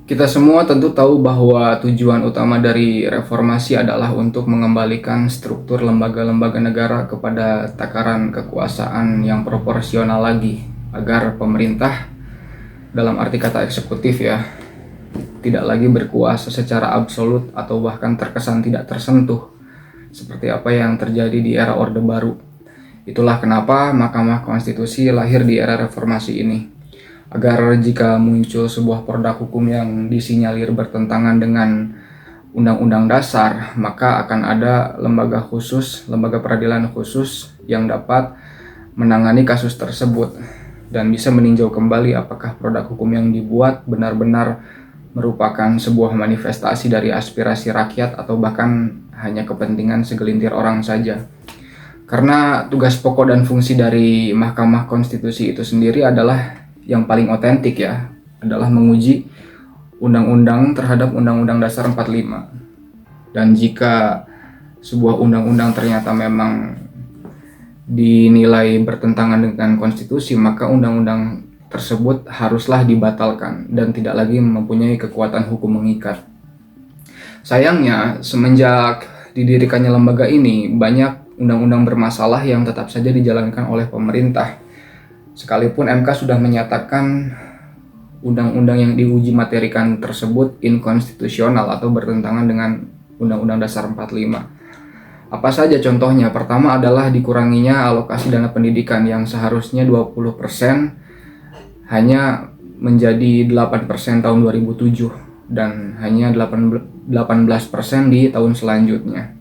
Kita semua tentu tahu bahwa tujuan utama dari reformasi adalah untuk mengembalikan struktur lembaga-lembaga negara kepada takaran kekuasaan yang proporsional lagi, agar pemerintah, dalam arti kata eksekutif ya, tidak lagi berkuasa secara absolut atau bahkan terkesan tidak tersentuh, seperti apa yang terjadi di era Orde Baru. Itulah kenapa Mahkamah Konstitusi lahir di era reformasi ini, agar jika muncul sebuah produk hukum yang disinyalir bertentangan dengan Undang-Undang Dasar, maka akan ada lembaga khusus, lembaga peradilan khusus yang dapat menangani kasus tersebut dan bisa meninjau kembali apakah produk hukum yang dibuat benar-benar merupakan sebuah manifestasi dari aspirasi rakyat atau bahkan hanya kepentingan segelintir orang saja. Karena tugas pokok dan fungsi dari Mahkamah Konstitusi itu sendiri adalah yang paling otentik ya, adalah menguji undang-undang terhadap Undang-Undang Dasar 45. Dan jika sebuah undang-undang ternyata memang dinilai bertentangan dengan konstitusi, maka undang-undang tersebut haruslah dibatalkan dan tidak lagi mempunyai kekuatan hukum mengikat. Sayangnya, semenjak didirikannya lembaga ini, banyak undang-undang bermasalah yang tetap saja dijalankan oleh pemerintah. Sekalipun MK sudah menyatakan undang-undang yang diuji materikan tersebut inkonstitusional atau bertentangan dengan Undang-Undang Dasar 45. Apa saja contohnya? Pertama adalah dikuranginya alokasi dana pendidikan yang seharusnya 20% hanya menjadi 8% tahun 2007 dan hanya 18% di tahun selanjutnya.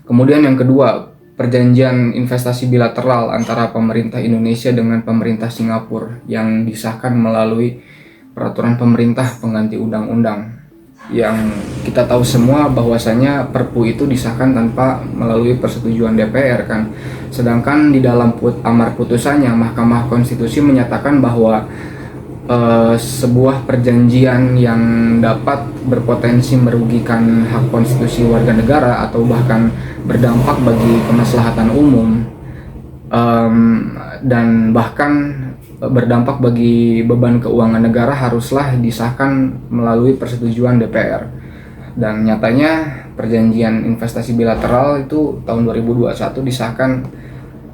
Kemudian yang kedua, perjanjian investasi bilateral antara pemerintah Indonesia dengan pemerintah Singapura yang disahkan melalui peraturan pemerintah pengganti undang-undang, yang kita tahu semua bahwasanya Perpu itu disahkan tanpa melalui persetujuan DPR kan. Sedangkan di dalam amar putusannya Mahkamah Konstitusi menyatakan bahwa sebuah perjanjian yang dapat berpotensi merugikan hak konstitusi warga negara atau bahkan berdampak bagi kemaslahatan umum, dan bahkan berdampak bagi beban keuangan negara haruslah disahkan melalui persetujuan DPR. Dan nyatanya perjanjian investasi bilateral itu tahun 2021 disahkan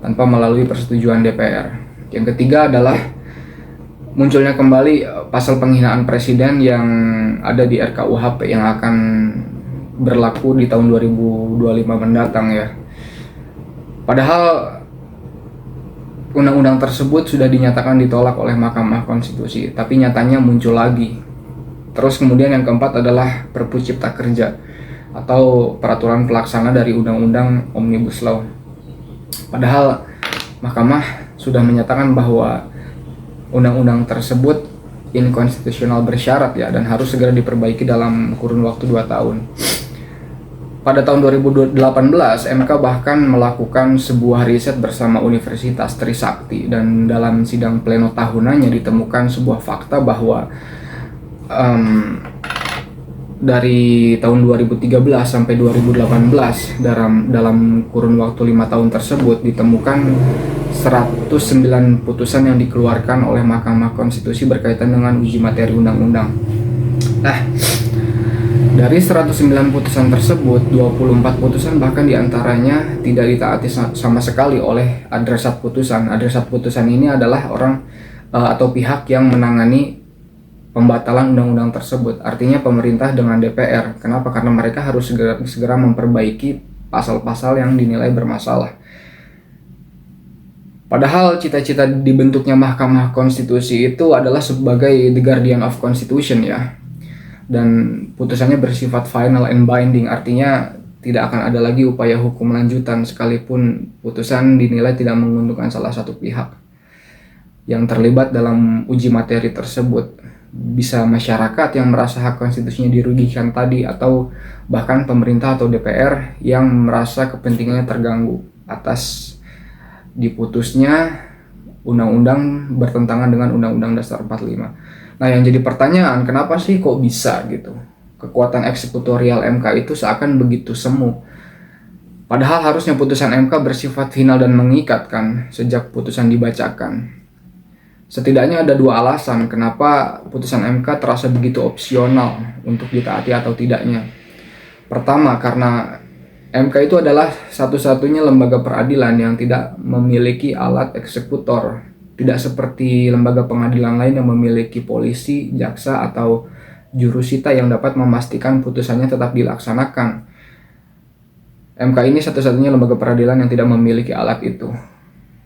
tanpa melalui persetujuan DPR. Yang ketiga adalah munculnya kembali pasal penghinaan presiden yang ada di RKUHP yang akan berlaku di tahun 2025 mendatang ya. Padahal undang-undang tersebut sudah dinyatakan ditolak oleh Mahkamah Konstitusi, tapi nyatanya muncul lagi. Terus kemudian yang keempat adalah Perpu Cipta Kerja atau peraturan pelaksana dari Undang-Undang Omnibus Law. Padahal Mahkamah sudah menyatakan bahwa undang-undang tersebut inkonstitusional bersyarat ya, dan harus segera diperbaiki dalam kurun waktu 2 tahun. Pada tahun 2018, MK bahkan melakukan sebuah riset bersama Universitas Trisakti, dan dalam sidang pleno tahunannya ditemukan sebuah fakta bahwa dari tahun 2013 sampai 2018 dalam kurun waktu 5 tahun tersebut ditemukan 109 putusan yang dikeluarkan oleh Mahkamah Konstitusi berkaitan dengan uji materi undang-undang. Nah, dari 109 putusan tersebut, 24 putusan bahkan diantaranya tidak ditaati sama sekali oleh adresat putusan. Adresat putusan ini adalah orang atau pihak yang menangani pembatalan undang-undang tersebut. Artinya pemerintah dengan DPR. Kenapa? Karena mereka harus segera memperbaiki pasal-pasal yang dinilai bermasalah. Padahal cita-cita dibentuknya Mahkamah Konstitusi itu adalah sebagai the guardian of constitution ya. Dan putusannya bersifat final and binding, artinya tidak akan ada lagi upaya hukum lanjutan sekalipun putusan dinilai tidak menguntungkan salah satu pihak yang terlibat dalam uji materi tersebut. Bisa masyarakat yang merasa hak konstitusinya dirugikan tadi, atau bahkan pemerintah atau DPR yang merasa kepentingannya terganggu atas diputusnya undang-undang bertentangan dengan Undang-Undang Dasar 45. Nah, yang jadi pertanyaan, kenapa sih kok bisa gitu? Kekuatan eksekutorial MK itu seakan begitu semu. Padahal harusnya putusan MK bersifat final dan mengikat kan sejak putusan dibacakan. Setidaknya ada dua alasan kenapa putusan MK terasa begitu opsional untuk ditaati atau tidaknya. Pertama, karena MK itu adalah satu-satunya lembaga peradilan yang tidak memiliki alat eksekutor. Tidak seperti lembaga pengadilan lain yang memiliki polisi, jaksa, atau jurusita yang dapat memastikan putusannya tetap dilaksanakan. MK ini satu-satunya lembaga peradilan yang tidak memiliki alat itu.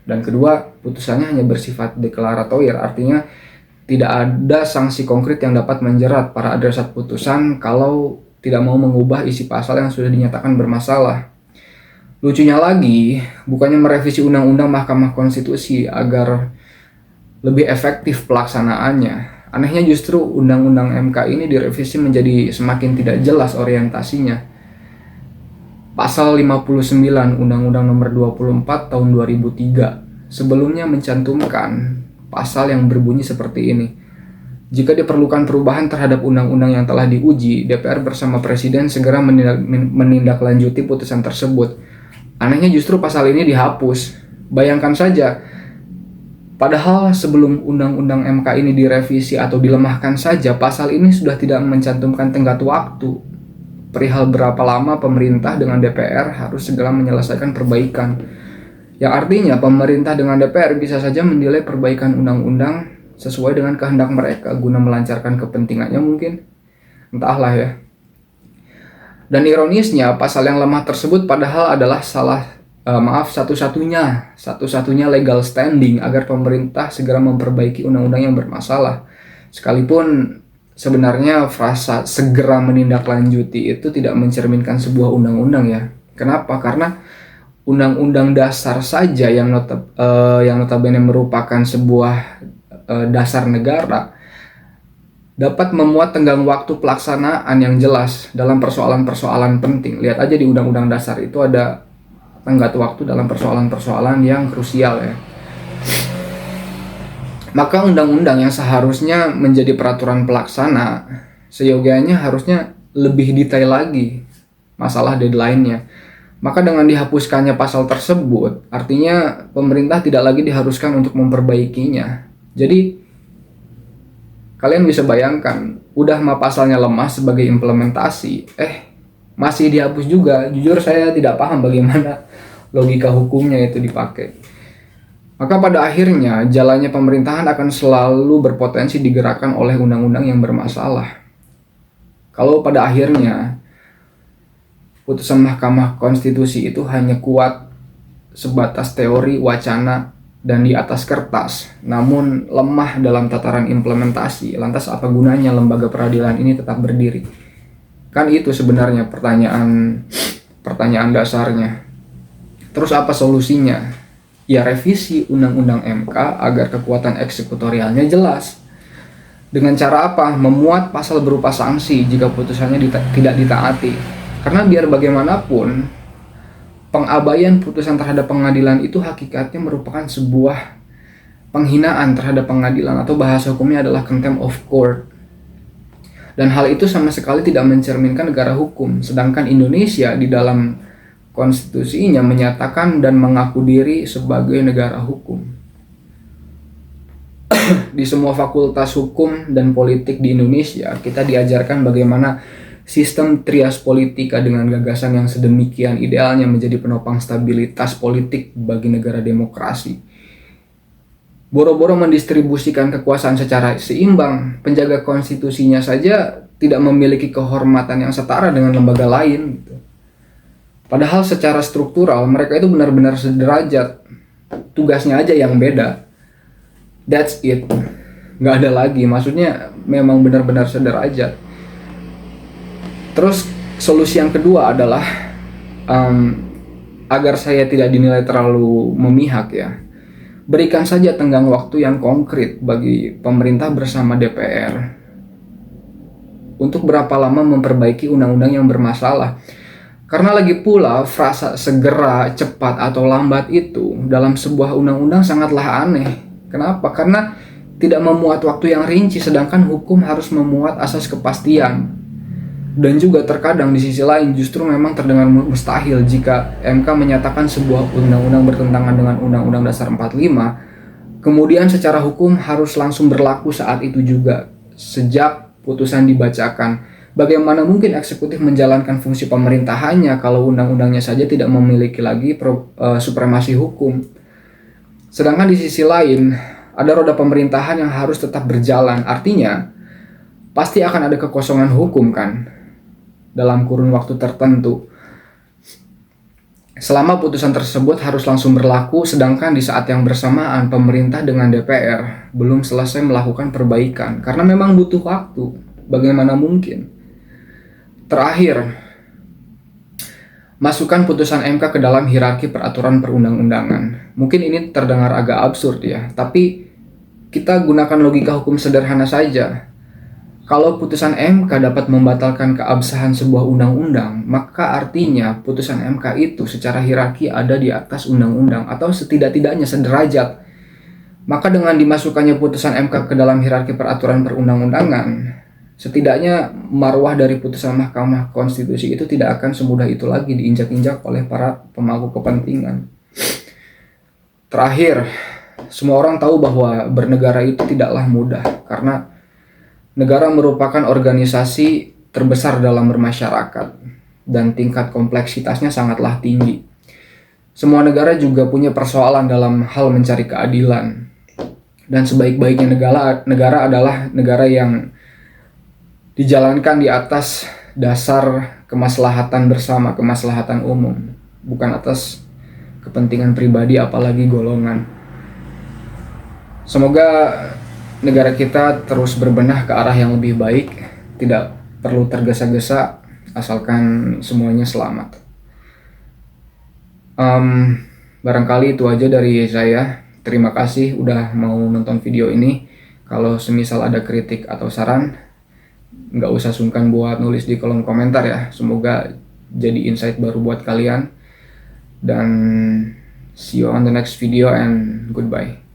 Dan kedua, putusannya hanya bersifat deklaratoir, artinya tidak ada sanksi konkret yang dapat menjerat para adresat putusan kalau tidak mau mengubah isi pasal yang sudah dinyatakan bermasalah. Lucunya lagi, bukannya merevisi Undang-Undang Mahkamah Konstitusi agar lebih efektif pelaksanaannya, anehnya justru Undang-Undang MK ini direvisi menjadi semakin tidak jelas orientasinya. Pasal 59 Undang-Undang Nomor 24 Tahun 2003 sebelumnya mencantumkan pasal yang berbunyi seperti ini. Jika diperlukan perubahan terhadap undang-undang yang telah diuji, DPR bersama Presiden segera menindaklanjuti putusan tersebut. Anehnya justru pasal ini dihapus. Bayangkan saja, padahal sebelum Undang-Undang MK ini direvisi atau dilemahkan saja, pasal ini sudah tidak mencantumkan tenggat waktu perihal berapa lama pemerintah dengan DPR harus segera menyelesaikan perbaikan. Yang artinya pemerintah dengan DPR bisa saja menilai perbaikan undang-undang sesuai dengan kehendak mereka guna melancarkan kepentingannya mungkin. Entahlah ya. Dan ironisnya pasal yang lemah tersebut padahal adalah satu-satunya legal standing agar pemerintah segera memperbaiki undang-undang yang bermasalah. Sekalipun sebenarnya frasa segera menindaklanjuti itu tidak mencerminkan sebuah undang-undang ya. Kenapa? Karena undang-undang dasar saja yang notabene merupakan sebuah dasar negara dapat memuat tenggang waktu pelaksanaan yang jelas dalam persoalan-persoalan penting. Lihat aja di undang-undang dasar itu ada tenggat waktu dalam persoalan-persoalan yang krusial ya. Maka undang-undang yang seharusnya menjadi peraturan pelaksana seyogianya harusnya lebih detail lagi masalah deadline-nya. Maka dengan dihapuskannya pasal tersebut, artinya pemerintah tidak lagi diharuskan untuk memperbaikinya. Jadi kalian bisa bayangkan, udah mah pasalnya lemah sebagai implementasi, masih dihapus juga. Jujur saya tidak paham bagaimana logika hukumnya itu dipakai. Maka pada akhirnya jalannya pemerintahan akan selalu berpotensi digerakkan oleh undang-undang yang bermasalah. Kalau pada akhirnya putusan Mahkamah Konstitusi itu hanya kuat sebatas teori, wacana, dan di atas kertas, namun lemah dalam tataran implementasi, lantas apa gunanya lembaga peradilan ini tetap berdiri? Kan itu sebenarnya pertanyaan dasarnya. Terus apa solusinya? Ya revisi Undang-Undang MK agar kekuatan eksekutorialnya jelas. Dengan cara apa? Memuat pasal berupa sanksi jika putusannya tidak ditaati. Karena biar bagaimanapun, pengabaian putusan terhadap pengadilan itu hakikatnya merupakan sebuah penghinaan terhadap pengadilan, atau bahasa hukumnya adalah contempt of court. Dan hal itu sama sekali tidak mencerminkan negara hukum. Sedangkan Indonesia di dalam konstitusinya menyatakan dan mengaku diri sebagai negara hukum. Di semua fakultas hukum dan politik di Indonesia, kita diajarkan bagaimana sistem trias politika dengan gagasan yang sedemikian idealnya menjadi penopang stabilitas politik bagi negara demokrasi. Boro-boro mendistribusikan kekuasaan secara seimbang, penjaga konstitusinya saja tidak memiliki kehormatan yang setara dengan lembaga lain gitu. Padahal secara struktural mereka itu benar-benar sederajat. Tugasnya aja yang beda. That's it. Nggak ada lagi. Maksudnya memang benar-benar sederajat. Terus solusi yang kedua adalah agar saya tidak dinilai terlalu memihak ya. Berikan saja tenggang waktu yang konkret bagi pemerintah bersama DPR untuk berapa lama memperbaiki undang-undang yang bermasalah. Karena lagi pula frasa segera, cepat, atau lambat itu dalam sebuah undang-undang sangatlah aneh. Kenapa? Karena tidak memuat waktu yang rinci, sedangkan hukum harus memuat asas kepastian. Dan juga terkadang di sisi lain justru memang terdengar mustahil jika MK menyatakan sebuah undang-undang bertentangan dengan Undang-Undang Dasar 45, Kemudian secara hukum harus langsung berlaku saat itu juga, sejak putusan dibacakan. Bagaimana mungkin eksekutif menjalankan fungsi pemerintahannya kalau undang-undangnya saja tidak memiliki lagi supremasi hukum? Sedangkan di sisi lain, ada roda pemerintahan yang harus tetap berjalan. Artinya, pasti akan ada kekosongan hukum kan, dalam kurun waktu tertentu. Selama putusan tersebut harus langsung berlaku, sedangkan di saat yang bersamaan pemerintah dengan DPR belum selesai melakukan perbaikan karena memang butuh waktu. Bagaimana mungkin? Terakhir, masukkan putusan MK ke dalam hierarki peraturan perundang-undangan. Mungkin ini terdengar agak absurd ya, tapi kita gunakan logika hukum sederhana saja. Kalau putusan MK dapat membatalkan keabsahan sebuah undang-undang, maka artinya putusan MK itu secara hierarki ada di atas undang-undang atau setidak-tidaknya sederajat. Maka dengan dimasukkannya putusan MK ke dalam hierarki peraturan perundang-undangan, setidaknya marwah dari putusan Mahkamah Konstitusi itu tidak akan semudah itu lagi diinjak-injak oleh para pemangku kepentingan. Terakhir, semua orang tahu bahwa bernegara itu tidaklah mudah karena negara merupakan organisasi terbesar dalam bermasyarakat dan tingkat kompleksitasnya sangatlah tinggi. Semua negara juga punya persoalan dalam hal mencari keadilan. Dan sebaik-baiknya negara adalah negara yang dijalankan di atas dasar kemaslahatan bersama, kemaslahatan umum, bukan atas kepentingan pribadi apalagi golongan. Semoga negara kita terus berbenah ke arah yang lebih baik, tidak perlu tergesa-gesa, asalkan semuanya selamat. Barangkali itu aja dari saya. Terima kasih udah mau nonton video ini. Kalau semisal ada kritik atau saran, nggak usah sungkan buat nulis di kolom komentar ya. Semoga jadi insight baru buat kalian. Dan see you on the next video and goodbye.